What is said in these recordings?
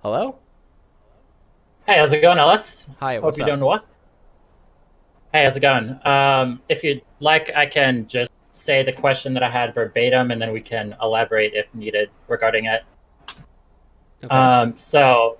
Hello? Hey, how's it going, Ellis? Hi, Hope what's you're up? doing well. Hey, how's it going? If you'd like, I can just say the question that I had verbatim, and then we can elaborate if needed regarding it. Okay. So,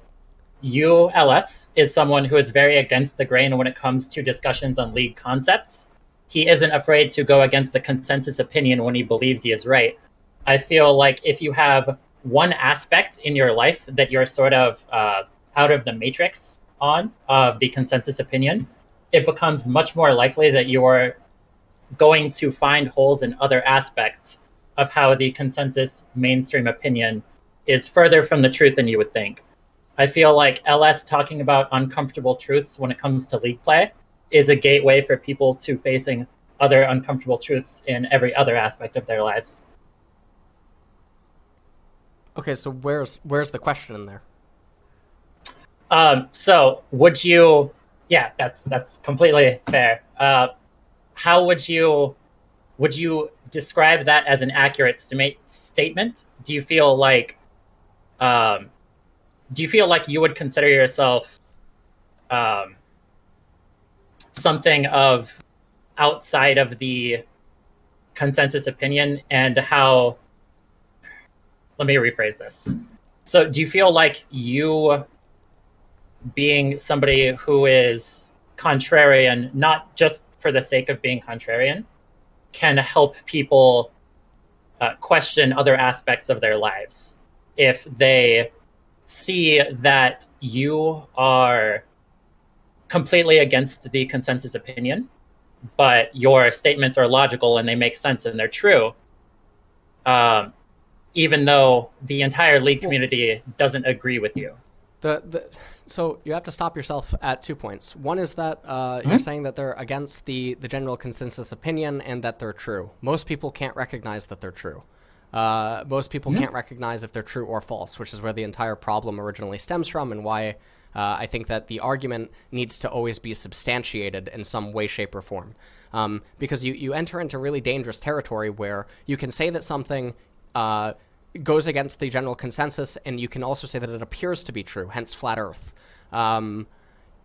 you, Ellis, is someone who is very against the grain when it comes to discussions on league concepts. He isn't afraid to go against the consensus opinion when he believes he is right. I feel like if you have one aspect in your life that you're sort of out of the matrix on of the consensus opinion, it becomes much more likely that you're going to find holes in other aspects of how the consensus mainstream opinion is further from the truth than you would think. I feel like LS talking about uncomfortable truths when it comes to league play is a gateway for people to facing other uncomfortable truths in every other aspect of their lives. Okay, so where's the question in there? So would you? Yeah, that's completely fair. How would you describe that as an accurate statement? Um, do you feel like you would consider yourself um, something of outside of the consensus opinion, and how? Let me rephrase this. So, do you feel like you being somebody who is contrarian, not just for the sake of being contrarian, can help people question other aspects of their lives if they see that you are completely against the consensus opinion, but your statements are logical and they make sense and they're true, um, even though the entire league Well, community doesn't agree with you. the so you have to stop yourself at 2 points. One is that you're Mm-hmm. saying that they're against the general consensus opinion and that they're true. Most people can't recognize that they're true. Most people Mm-hmm. can't recognize if they're true or false, which is where the entire problem originally stems from, and why I think that the argument needs to always be substantiated in some way, shape, or form. Because you enter into really dangerous territory where you can say that something goes against the general consensus, and you can also say that it appears to be true, hence flat Earth. Um,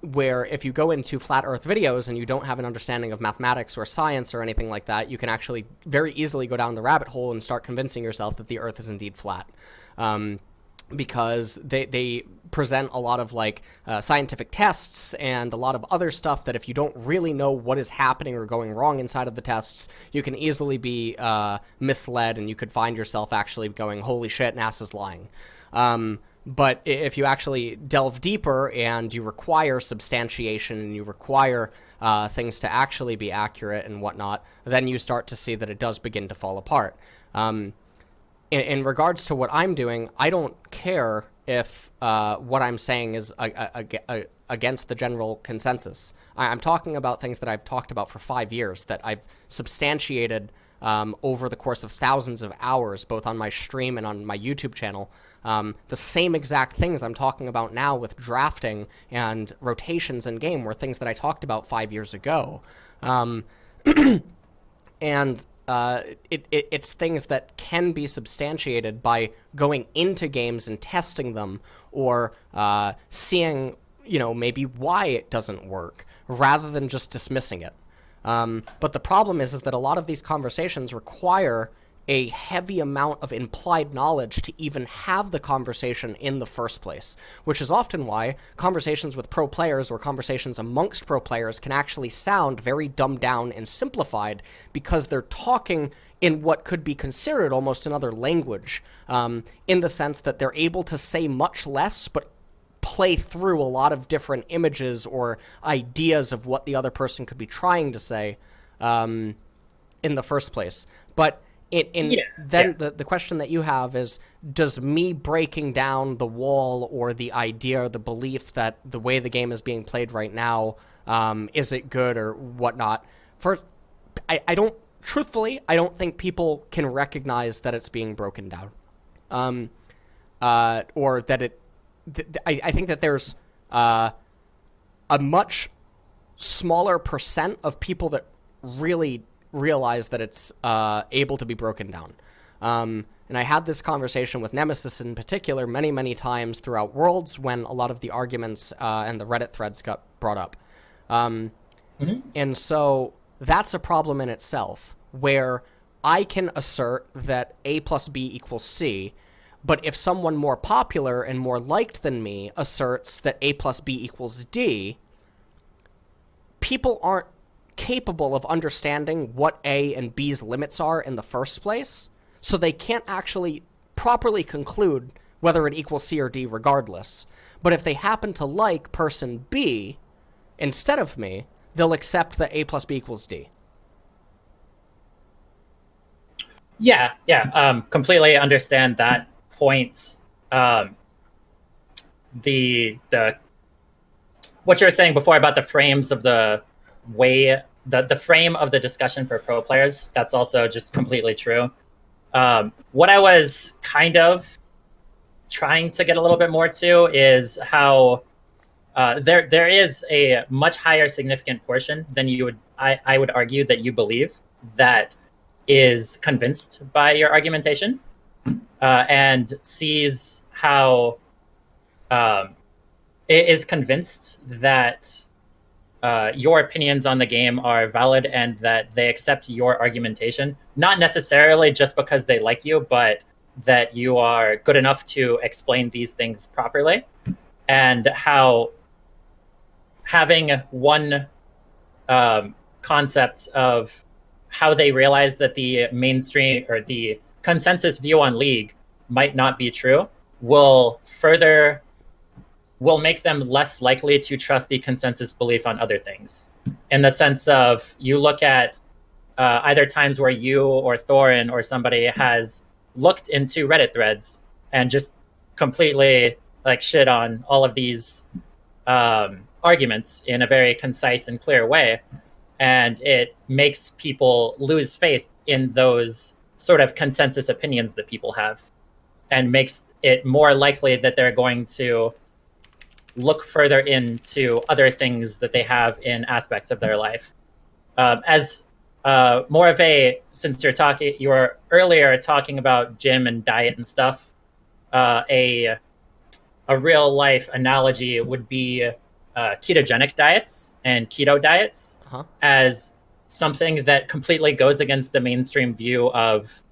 where if you go into flat Earth videos and you don't have an understanding of mathematics or science or anything like that, you can actually very easily go down the rabbit hole and start convincing yourself that the Earth is indeed flat. Because they present a lot of scientific tests and a lot of other stuff that if you don't really know what is happening or going wrong inside of the tests, you can easily be misled, and you could find yourself actually going, holy shit, NASA's lying. But if you actually delve deeper and you require substantiation and you require things to actually be accurate and whatnot, then you start to see that it does begin to fall apart. In regards to what I'm doing, I don't care if what I'm saying is against the general consensus. I'm talking about things that I've talked about for 5 years, that I've substantiated over the course of thousands of hours, both on my stream and on my YouTube channel. The same exact things I'm talking about now with drafting and rotations in game were things that I talked about 5 years ago. And it's things that can be substantiated by going into games and testing them, or seeing, maybe why it doesn't work, rather than just dismissing it. But the problem is that a lot of these conversations require a heavy amount of implied knowledge to even have the conversation in the first place, which is often why conversations with pro players or conversations amongst pro players can actually sound very dumbed down and simplified, because they're talking in what could be considered almost another language, in the sense that they're able to say much less, but play through a lot of different images or ideas of what the other person could be trying to say in the first place. But Yeah, then yeah. the question that you have is, does me breaking down the wall or the idea or the belief that the way the game is being played right now, is it good or whatnot? First, I don't, truthfully, I don't think people can recognize that it's being broken down. Or that I think that there's a much smaller percent of people that really realize that it's able to be broken down. And I had this conversation with Nemesis in particular many, many times throughout Worlds when a lot of the arguments and the Reddit threads got brought up. And so that's a problem in itself, where I can assert that A plus B equals C, but if someone more popular and more liked than me asserts that A plus B equals D, people aren't capable of understanding what A and B's limits are in the first place, so they can't actually properly conclude whether it equals C or D regardless. But if they happen to like person B instead of me, they'll accept that A plus B equals D. Yeah, completely understand that point. The what you were saying before about the frames of the way the frame of the discussion for pro players, that's also just completely true. What I was kind of trying to get a little bit more to is how there is a much higher significant portion than I would argue that you believe that is convinced by your argumentation and sees how it is convinced that your opinions on the game are valid and that they accept your argumentation, not necessarily just because they like you, but that you are good enough to explain these things properly, and how having one concept of how they realize that the mainstream or the consensus view on League might not be true will make them less likely to trust the consensus belief on other things. In the sense of, you look at either times where you or Thorin or somebody has looked into Reddit threads and just completely like shit on all of these arguments in a very concise and clear way, and it makes people lose faith in those sort of consensus opinions that people have, and makes it more likely that they're going to look further into other things that they have in aspects of their life. As more of a, since you were earlier talking about gym and diet and stuff, a real life analogy would be ketogenic diets and keto diets as something that completely goes against the mainstream view of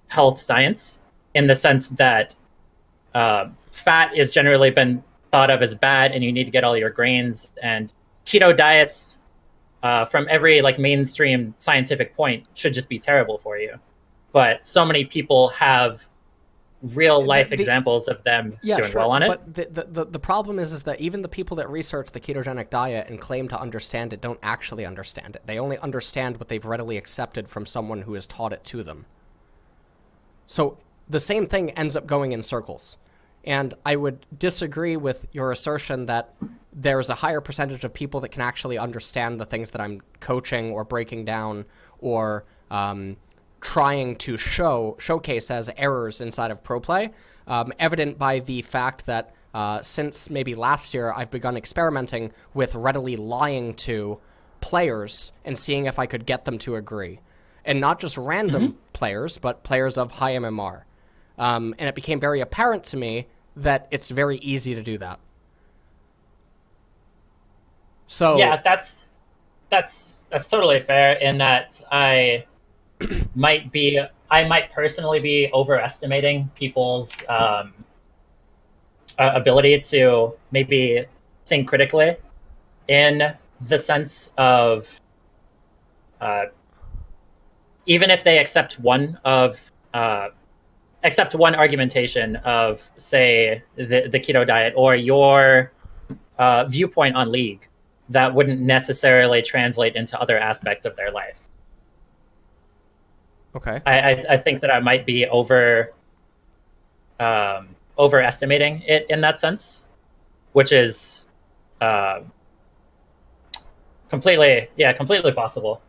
health science, in the sense that fat is generally been thought of as bad and you need to get all your grains, and keto diets from every like mainstream scientific point should just be terrible for you. But so many people have real life examples of them doing well on it. But the problem is that even the people that research the ketogenic diet and claim to understand it don't actually understand it. They only understand what they've readily accepted from someone who has taught it to them. So the same thing ends up going in circles. And I would disagree with your assertion that there's a higher percentage of people that can actually understand the things that I'm coaching or breaking down or trying to showcase as errors inside of pro play, evident by the fact that since maybe last year, I've begun experimenting with readily lying to players and seeing if I could get them to agree. And not just random players, but players of high MMR. And it became very apparent to me that it's very easy to do that. So yeah, that's totally fair, in that I might personally be overestimating people's ability to maybe think critically, in the sense of even if they accept one argumentation of, say, the keto diet or your viewpoint on League, that wouldn't necessarily translate into other aspects of their life. Okay. I think that I might be overestimating it in that sense, which is completely possible.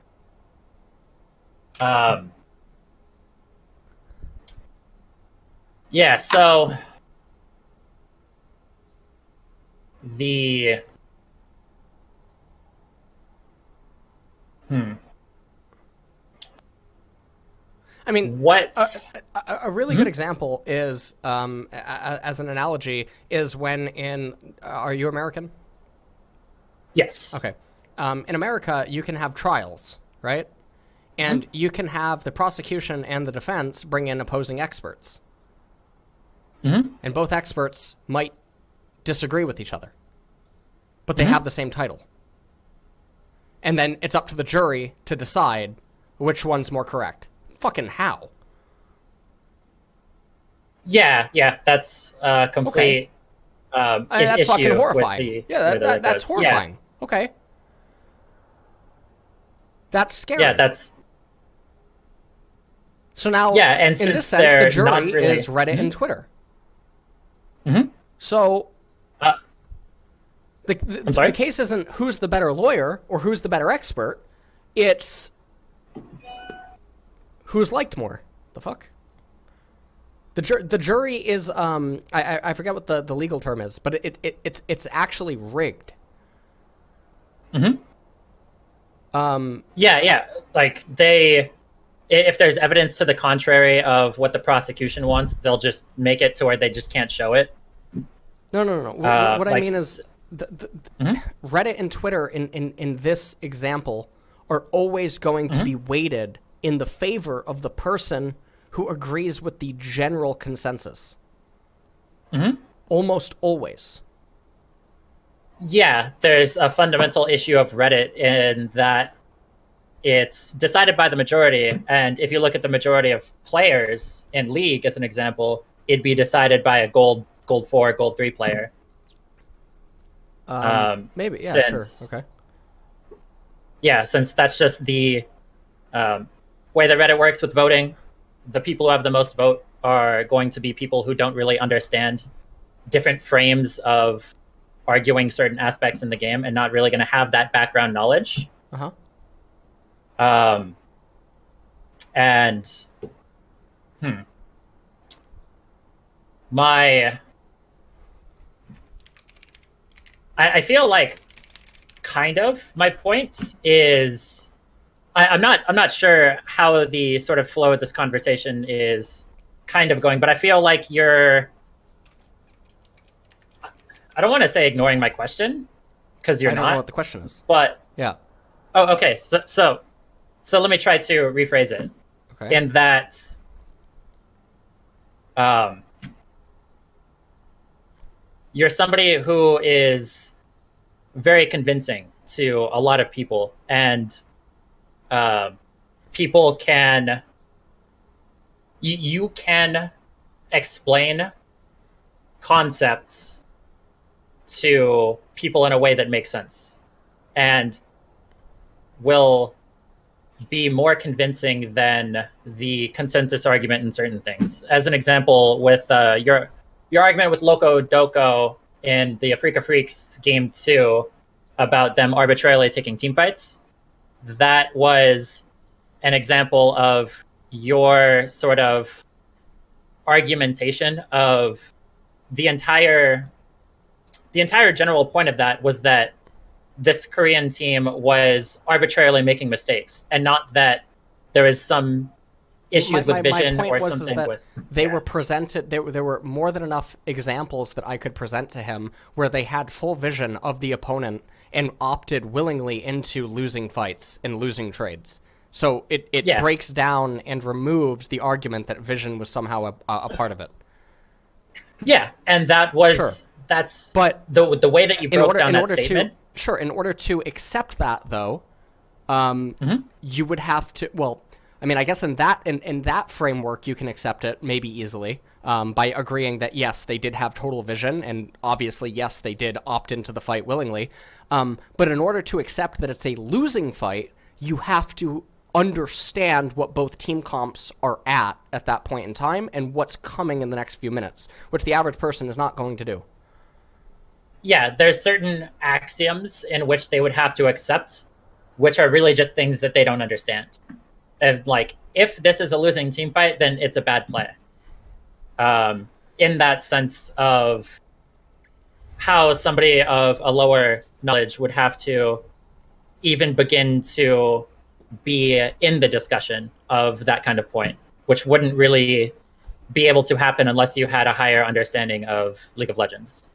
Yeah, so the I mean, what a really good example is, as an analogy, is when are you American? Yes. Okay. In America, you can have trials, right? And you can have the prosecution and the defense bring in opposing experts. And both experts might disagree with each other, but they have the same title. And then it's up to the jury to decide which one's more correct. Fucking how? Yeah, that's complete. That's issue fucking with horrifying. That's horrifying. Yeah. Okay. That's scary. Yeah, that's. So now, yeah, and in this sense, the jury is Reddit and Twitter. So, the case isn't who's the better lawyer or who's the better expert. It's who's liked more. The fuck? The jury is I forget what the legal term is, but it's actually rigged. Yeah. Like if there's evidence to the contrary of what the prosecution wants, they'll just make it to where they just can't show it. No. What I mean is Reddit and Twitter in this example are always going to be weighted in the favor of the person who agrees with the general consensus. Almost always. Yeah, there's a fundamental issue of Reddit in that it's decided by the majority, and if you look at the majority of players in League as an example, it'd be decided by a gold 4, gold 3 player. Maybe, yeah, sure, okay. Yeah, since that's just the way that Reddit works with voting, the people who have the most vote are going to be people who don't really understand different frames of arguing certain aspects in the game and not really going to have that background knowledge. And I feel like kind of my point is I'm not sure how the sort of flow of this conversation is kind of going, but I feel like I don't want to say ignoring my question because you're not. I don't know what the question is. But yeah. Oh, okay. So let me try to rephrase it. Okay. In that, you're somebody who is very convincing to a lot of people, and people can. You can explain concepts to people in a way that makes sense and will be more convincing than the consensus argument in certain things. As an example, with your argument with Loco Doco in the Afrika Freaks game 2 about them arbitrarily taking team fights, that was an example of your sort of argumentation of the entire general point of that was that this Korean team was arbitrarily making mistakes, and not that there is some issues with vision or something. They were presented. There were more than enough examples that I could present to him where they had full vision of the opponent and opted willingly into losing fights and losing trades. So it breaks down and removes the argument that vision was somehow a part of it. Yeah, and that was. Sure. But the way that you broke down that statement. In order to accept that, though, you would have to. Well, I mean, I guess in that framework, you can accept it maybe easily by agreeing that yes, they did have total vision, and obviously yes, they did opt into the fight willingly. But in order to accept that it's a losing fight, you have to understand what both team comps are at that point in time and what's coming in the next few minutes, which the average person is not going to do. Yeah, there's certain axioms in which they would have to accept, which are really just things that they don't understand. As like, if this is a losing team fight, then it's a bad play. In that sense of how somebody of a lower knowledge would have to even begin to be in the discussion of that kind of point, which wouldn't really be able to happen unless you had a higher understanding of League of Legends.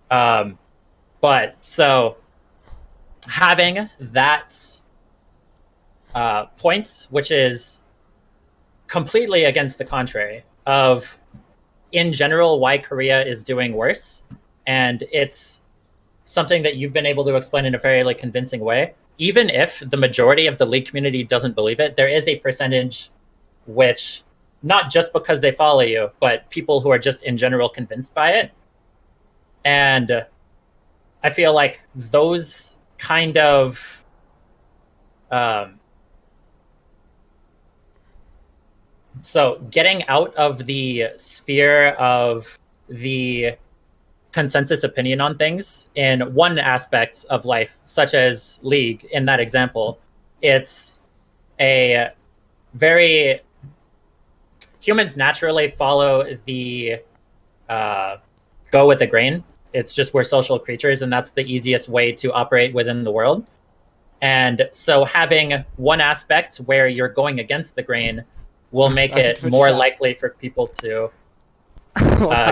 But so having that point, which is completely against the contrary of, in general, why Korea is doing worse, and it's something that you've been able to explain in a very like convincing way. Even if the majority of the League community doesn't believe it, there is a percentage which, not just because they follow you, but people who are just in general convinced by it. And I feel like those kind of so getting out of the sphere of the consensus opinion on things in one aspect of life, such as League, in that example, it's a very, humans naturally follow the go with the grain. It's just we're social creatures, and that's the easiest way to operate within the world. And so having one aspect where you're going against the grain will make it more likely for people to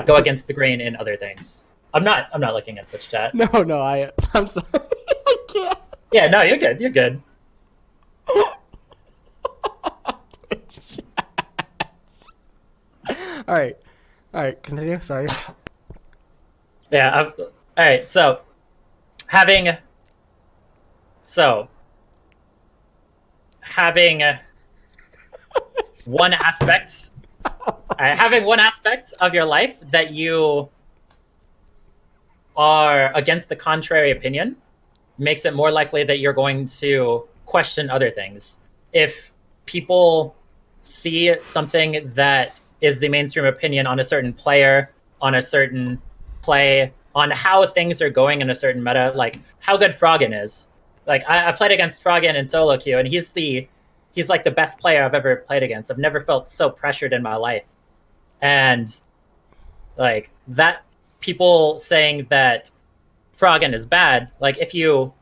go against the grain in other things. I'm not looking at Twitch chat. No, I'm sorry. I can't. Yeah, no, you're good. You're good. All right, continue. Sorry. Yeah. All right. So having one aspect, having one aspect of your life that you are against the contrary opinion makes it more likely that you're going to question other things. If people see something that is the mainstream opinion on a certain player, on a certain play, on how things are going in a certain meta, like how good Froggen is. Like I played against Froggen in solo queue, and he's like the best player I've ever played against. I've never felt so pressured in my life. And like that, people saying that Froggen is bad, like if you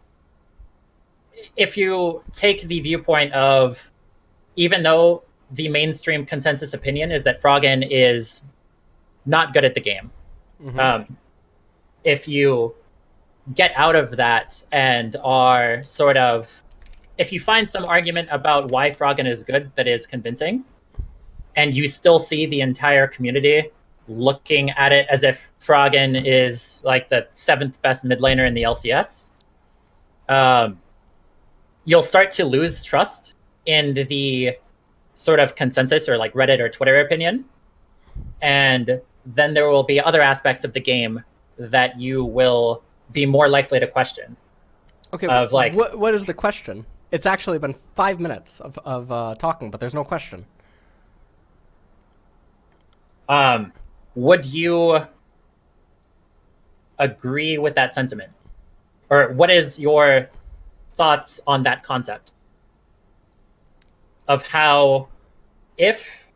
take the viewpoint of, even though the mainstream consensus opinion is that Froggen is not good at the game, if you get out of that and are sort of, if you find some argument about why Froggen is good that is convincing, and you still see the entire community looking at it as if Froggen is like the 7th best mid laner in the LCS, you'll start to lose trust in the sort of consensus or like Reddit or Twitter opinion. And then there will be other aspects of the game that you will be more likely to question. Okay, of like, what is the question? It's actually been 5 minutes of talking, but there's no question. Would you agree with that sentiment? Or what is your thoughts on that concept? Of how, if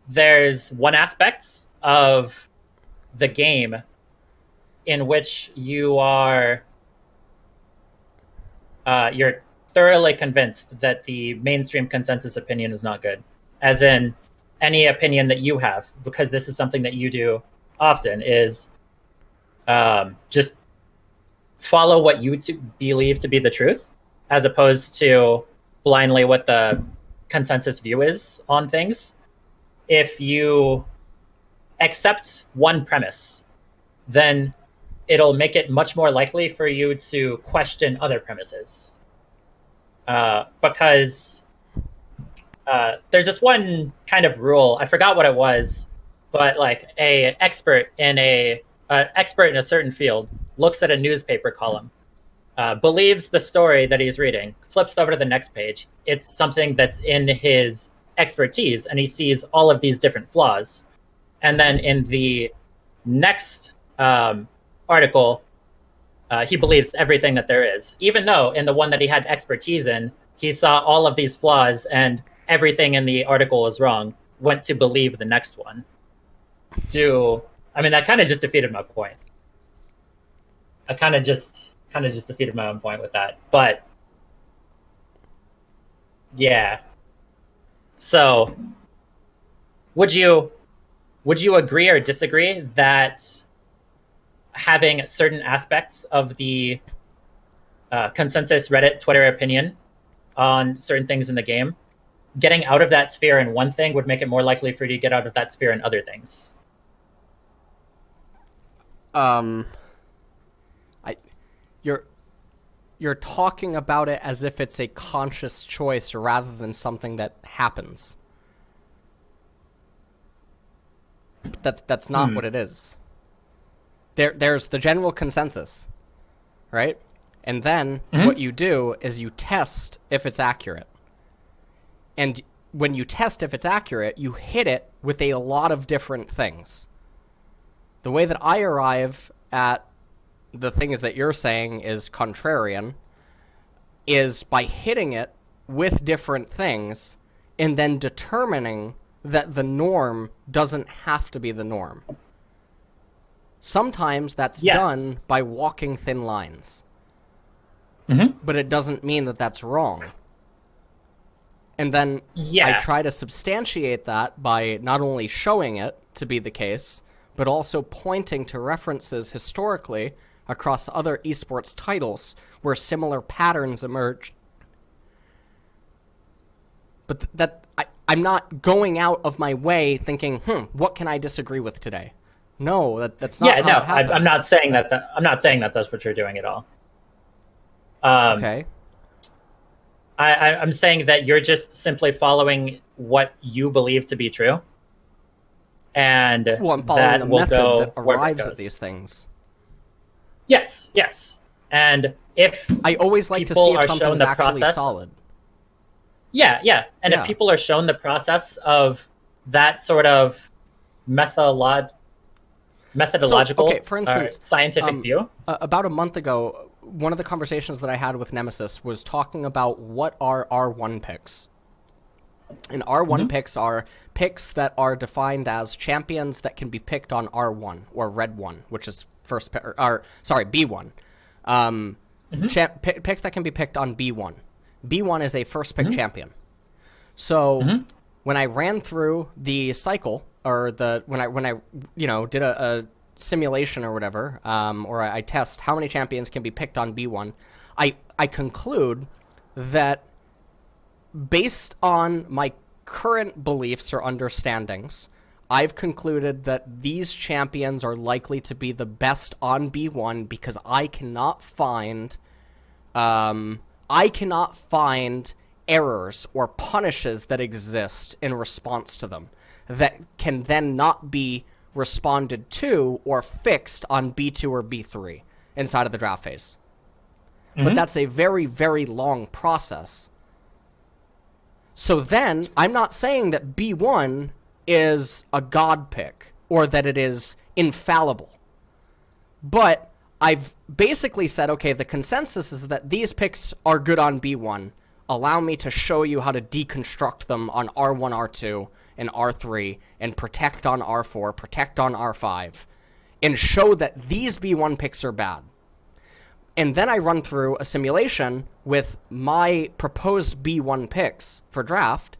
there's one aspect of the game in which you are you're thoroughly convinced that the mainstream consensus opinion is not good, as in any opinion that you have, because this is something that you do often, is just follow what you believe to be the truth, as opposed to blindly what the consensus view is on things. If you accept one premise, then it'll make it much more likely for you to question other premises. Because there's this one kind of rule, I forgot what it was, but like an expert in a certain field looks at a newspaper column, believes the story that he's reading, flips over to the next page. It's something that's in his expertise, and he sees all of these different flaws. And then in the next article, he believes everything that there is, even though in the one that he had expertise in, he saw all of these flaws and everything in the article is wrong, went to believe the next one. That kind of just defeated my point. I kind of just defeated my own point with that. But yeah. So, would you agree or disagree that having certain aspects of the consensus Reddit, Twitter opinion on certain things in the game, getting out of that sphere in one thing would make it more likely for you to get out of that sphere in other things? You're talking about it as if it's a conscious choice rather than something that happens. That's not what it is. There's the general consensus, right? And then what you do is you test if it's accurate. And when you test if it's accurate, you hit it with a lot of different things. The way that I arrive at the things that you're saying is contrarian is by hitting it with different things and then determining that the norm doesn't have to be the norm. Sometimes that's done by walking thin lines. But it doesn't mean that that's wrong. And then I try to substantiate that by not only showing it to be the case, but also pointing to references historically across other esports titles where similar patterns emerge. But I'm not going out of my way thinking, what can I disagree with today? No, that's not how it happens. I'm not saying that. I'm not saying that that's what you're doing at all. Okay. I'm saying that you're just simply following what you believe to be true, and I'm following the method that arrives at these things. Yes. And if I always like to see if something's actually solid. And if people are shown the process of that sort of methodological, for instance, scientific view. About a month ago, one of the conversations that I had with Nemesis was talking about what are R1 picks. And R1 picks are picks that are defined as champions that can be picked on R1 or Red 1, which is B1. Picks that can be picked on B1. B1 is a first pick champion. So when I ran through the cycle, or when I did a simulation or whatever, or I test how many champions can be picked on B1, I conclude that based on my current beliefs or understandings, I've concluded that these champions are likely to be the best on B1 because I cannot find errors or punishes that exist in response to them that can then not be responded to or fixed on B2 or B3 inside of the draft phase. But that's a very, very long process. So then, I'm not saying that B1 is a god pick or that it is infallible. But I've basically said, okay, the consensus is that these picks are good on B1. Allow me to show you how to deconstruct them on R1, R2, and R3, and protect on R4, protect on R5, and show that these B1 picks are bad. And then I run through a simulation with my proposed B1 picks for draft,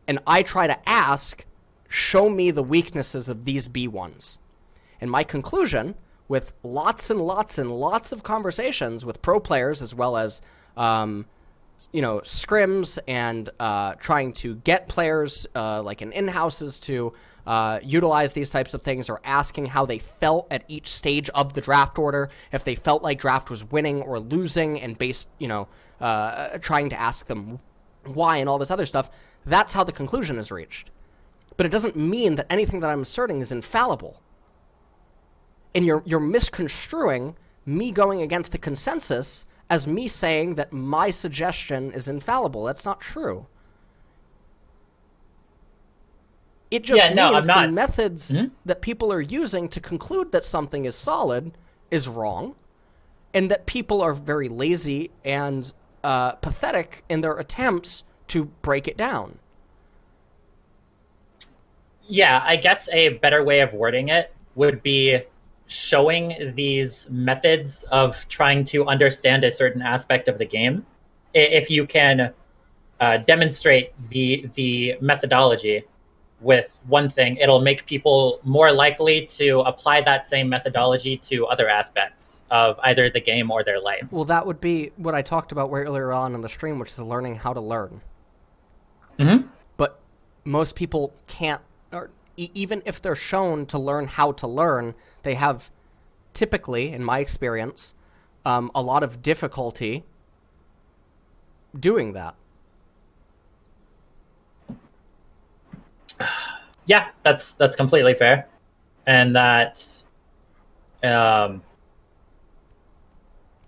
and I try to ask, show me the weaknesses of these B1s. And my conclusion, with lots and lots and lots of conversations with pro players as well as scrims and trying to get players like in-houses to utilize these types of things, or asking how they felt at each stage of the draft order, if they felt like draft was winning or losing, and trying to ask them why and all this other stuff. That's how the conclusion is reached. But it doesn't mean that anything that I'm asserting is infallible. And you're misconstruing me going against the consensus as me saying that my suggestion is infallible. That's not true. It just means the methods that people are using to conclude that something is solid is wrong, and that people are very lazy and pathetic in their attempts to break it down. Yeah, I guess a better way of wording it would be showing these methods of trying to understand a certain aspect of the game. If you can demonstrate the methodology with one thing, it'll make people more likely to apply that same methodology to other aspects of either the game or their life. Well, that would be what I talked about earlier on in the stream, which is learning how to learn. Mm-hmm. But most people can't, or even if they're shown to learn how to learn, they have typically, in my experience, a lot of difficulty doing that. Yeah, that's completely fair, and that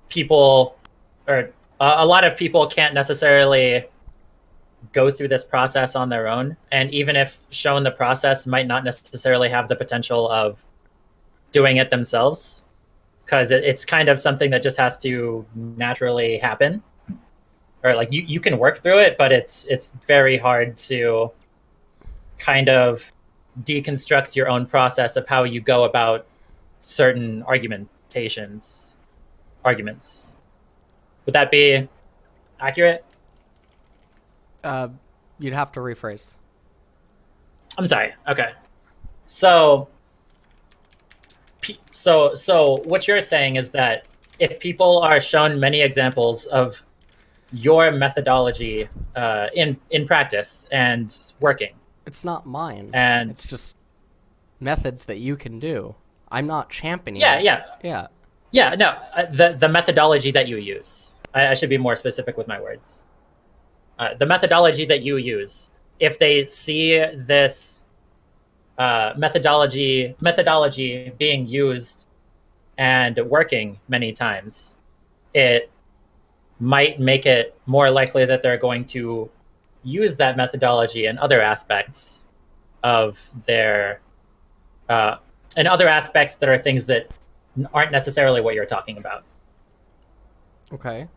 people, or a lot of people, can't necessarily go through this process on their own, and even if shown the process, might not necessarily have the potential of doing it themselves, because it's kind of something that just has to naturally happen, or like you can work through it, but it's very hard to kind of deconstruct your own process of how you go about certain arguments. Would that be accurate? You'd have to rephrase. I'm sorry. Okay. So what you're saying is that if people are shown many examples of your methodology in practice and working, It's not mine. and It's just methods that you can do. I'm not championing yeah, it. yeah, Yeah. no, the methodology that you use. I should be more specific with my words. The methodology that you use. If they see this methodology being used and working many times, it might make it more likely that they're going to use that methodology in other aspects of their and other aspects that are things that aren't necessarily what you're talking about. Okay.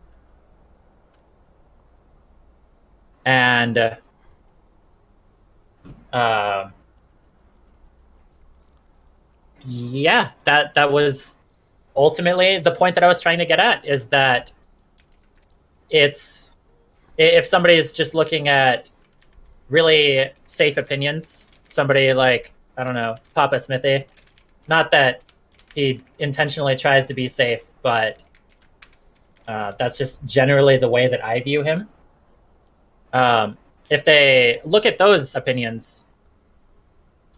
And yeah, that was ultimately the point that I was trying to get at, is that it's, if somebody is just looking at really safe opinions, somebody like, I don't know, Papa Smithy, not that he intentionally tries to be safe, but that's just generally the way that I view him. If they look at those opinions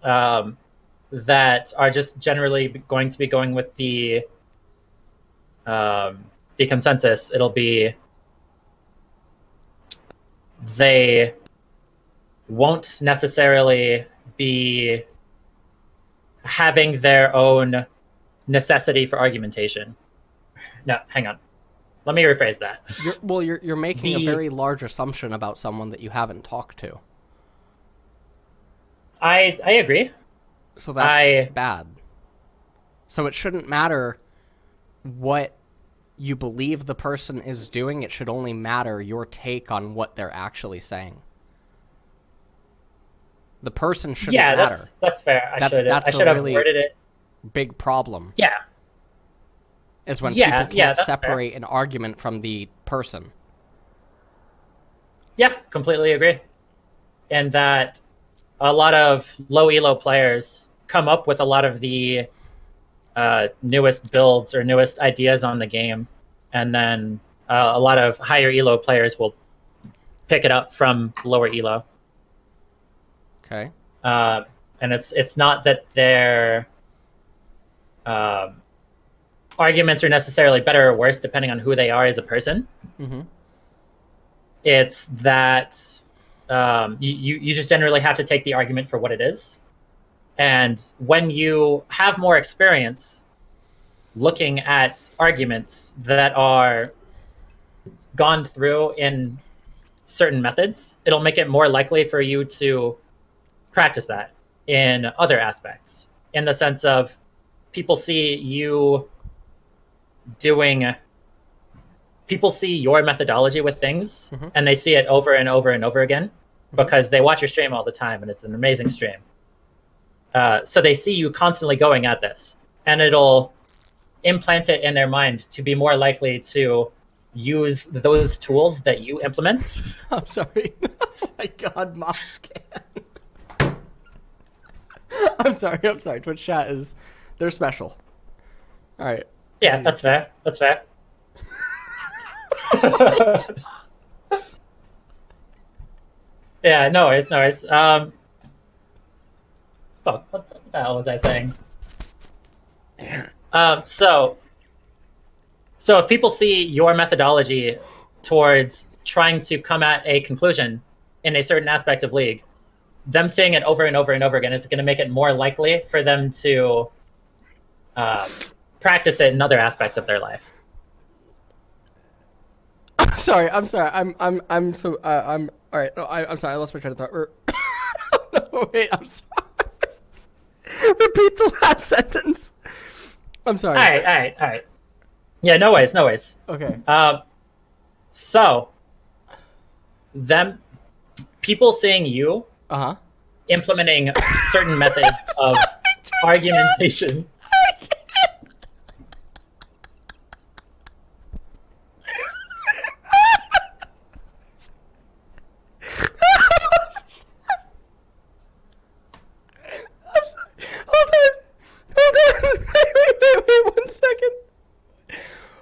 that are just generally going to be going with the consensus, it'll be they won't necessarily be having their own necessity for argumentation. No, hang on. Let me rephrase that. You're making a very large assumption about someone that you haven't talked to. I agree. So that's bad. So it shouldn't matter what you believe the person is doing. It should only matter your take on what they're actually saying. The person shouldn't matter. That's fair. I should have really worded it. Big problem. Yeah. Is when people can't separate fair. an argument from the person. Yeah, completely agree. And that a lot of low elo players come up with a lot of the newest builds or newest ideas on the game, and then a lot of higher elo players will pick it up from lower elo. Okay. And it's not that their arguments are necessarily better or worse depending on who they are as a person. Mm-hmm. It's that you just generally have to take the argument for what it is. And when you have more experience looking at arguments that are gone through in certain methods, it'll make it more likely for you to practice that in other aspects, in the sense of people see your methodology with things, mm-hmm. and they see it over and over and over again because they watch your stream all the time, and it's an amazing stream. So they see you constantly going at this, and it'll implant it in their mind to be more likely to use those tools that you implement. I'm sorry. Oh my god, Mosh can. I'm sorry. Twitch chat they're special. All right. Yeah, that's fair. That's fair. Yeah, no worries, no worries. Fuck, what the hell was I saying? So if people see your methodology towards trying to come at a conclusion in a certain aspect of League, them saying it over and over and over again is going to make it more likely for them to practice it in other aspects of their life. I'm sorry. I'm so I'm all right. No, I'm sorry. I lost my train of thought. No, wait. I'm sorry. Repeat the last sentence. I'm sorry. All right. Yeah, no worries. Okay. So people seeing you implementing certain methods of argumentation. Wait, 1 second.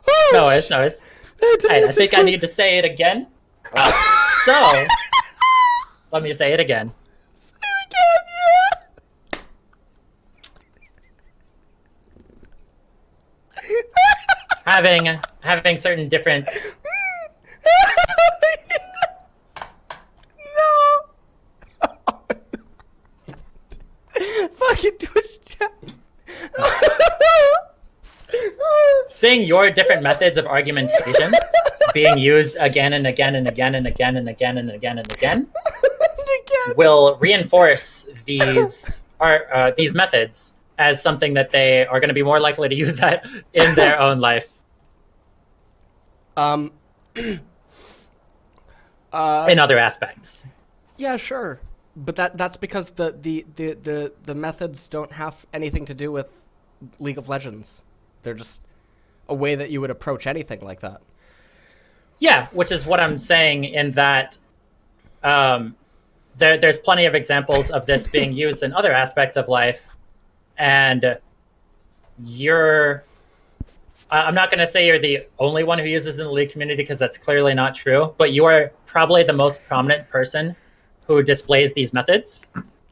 Oh, No worries. I think I need to say it again. So, let me say it again. Say it again, yeah. Having certain different. No. Fucking Twitch chat. Seeing your different methods of argumentation being used again and again and again and again and again and again and again will reinforce these methods as something that they are going to be more likely to use that in their own life. In other aspects. Yeah, sure. But that's because the methods don't have anything to do with League of Legends. They're just a way that you would approach anything like that. Yeah, which is what I'm saying in that there's plenty of examples of this being used in other aspects of life. And I'm not going to say you're the only one who uses in the League community because that's clearly not true, but you are probably the most prominent person who displays these methods,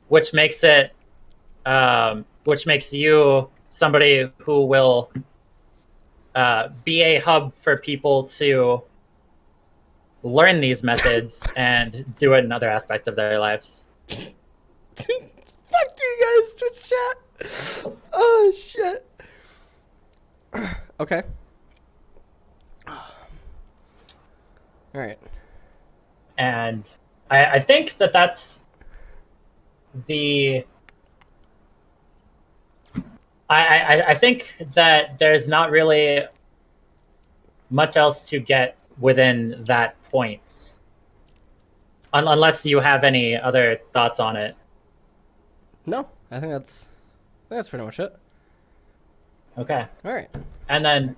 which makes you somebody who will be a hub for people to learn these methods and do it in other aspects of their lives. Fuck you guys, Twitch chat. Oh shit. Okay. All right. And I think that's the. I think that there's not really much else to get within that point, unless you have any other thoughts on it. No, I think that's pretty much it. Okay. All right. And then,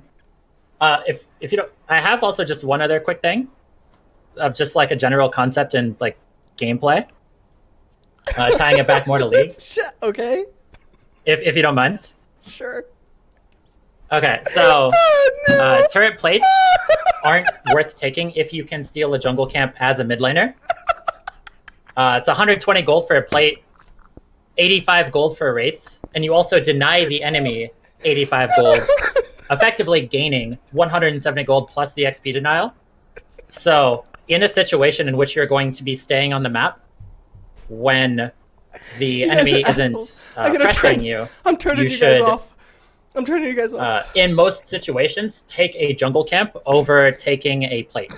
if you don't, I have also just one other quick thing, of just like a general concept and like gameplay, tying it back more to League. Okay. If you don't mind. Sure. Okay, so turret plates aren't worth taking if you can steal a jungle camp as a mid laner. It's 120 gold for a plate, 85 gold for wraiths, and you also deny the enemy 85 gold, effectively gaining 170 gold plus the XP denial. So, in a situation in which you're going to be staying on the map when the enemy isn't pressuring you, I'm turning you guys off. I'm turning you guys off. In most situations, take a jungle camp over taking a plate.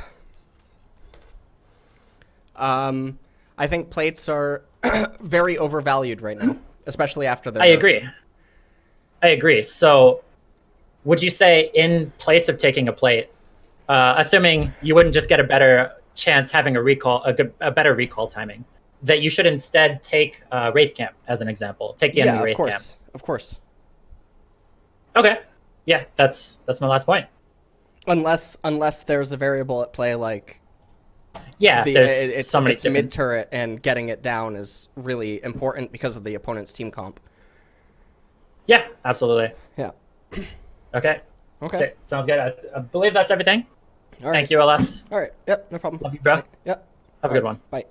I think plates are very overvalued right now, especially after their I agree. So, would you say in place of taking a plate, assuming you wouldn't just get a better chance having a better recall timing, that you should instead take Wraith Camp as an example? Take the enemy Wraith Camp. Of course. Okay. Yeah, that's my last point. Unless there's a variable at play like there's it's mid turret, and getting it down is really important because of the opponent's team comp. Yeah, absolutely. Yeah. Okay. Okay. Sounds good. I believe that's everything. All right. Thank you, LS. All right. Yep. No problem. Love you, bro. Yep. Have a good one. Bye.